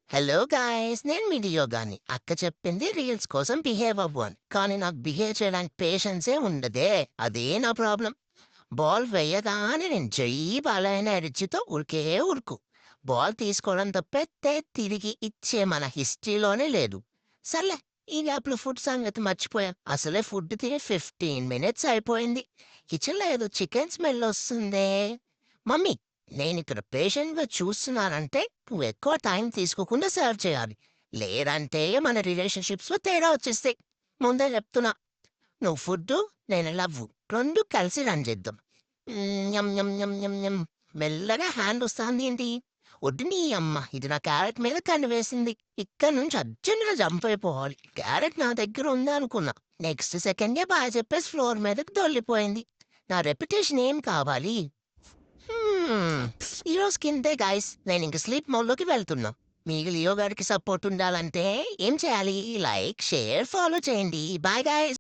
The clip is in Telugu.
హలో గాయ్స్ నేను మీ లియోగాని. అక్క చెప్పింది రీల్స్ కోసం బిహేవ్ అవ్వు అని. కానీ నాకు బిహేవ్ చేయడానికి పేషెన్సే ఉండదే. అదే నా ప్రాబ్లం. బాల్ వేయగానే నేను జై బాలయ్య ఎనర్జీతో ఉరికే ఉరుకు. బాల్ తీసుకోవడం తప్పితే తిరిగి ఇచ్చే మన హిస్టరీలోనే లేదు. సర్లే ఈ గ్యాప్‌లో ఫుడ్ సంగతి మర్చిపోయా. అసలే ఫుడ్ తిని 15 మినిట్స్ అయిపోయింది. కిచెన్‌లో ఏదో చికెన్ స్మెల్ వస్తుందే. మమ్మీ నేనిక్కడ పేషెంట్‌గా చూస్తున్నానంటే నువ్వెక్కువ టైం తీసుకోకుండా సర్వ్ చేయాలి. లేదంటే మన రిలేషన్‌షిప్స్‌లో తేడా వచ్చేస్తాయి. ముందే చెప్తున్నా. నువ్వు ఫుడ్డు, నేను లవ్వు. 2 కలిసి రన్ చేద్దాం. యమ్ యమ్ యమ్ యమ్ యమ్. మెల్లగా హ్యాండొస్తాందేంటి? వద్దు నీ యమ్మ ఇది నా క్యారెట్ మీద కన్ను వేసింది. ఇక్కడి నుంచి అర్జెంట్‌గా జంప్ అయిపోవాలి. క్యారెట్ నా దగ్గర ఉందనుకున్నా. నెక్స్ట్ సెకండే బాయ్ చెప్పేసి ఫ్లోర్ మీదకి దొర్లిపోయింది. నా రెప్యుటేషన్ ఏం కావాలి? హ్మ్. ఈరోజుకి ఇంతే గైస్. నేనింక స్లీప్ మోడ్‌లోకి వెళ్తున్నా. మీకు లియో గారికి సపోర్ట్ ఉండాలంటే ఏం చేయాలి? లైక్, షేర్, ఫాలో చేయండి. Bye guys.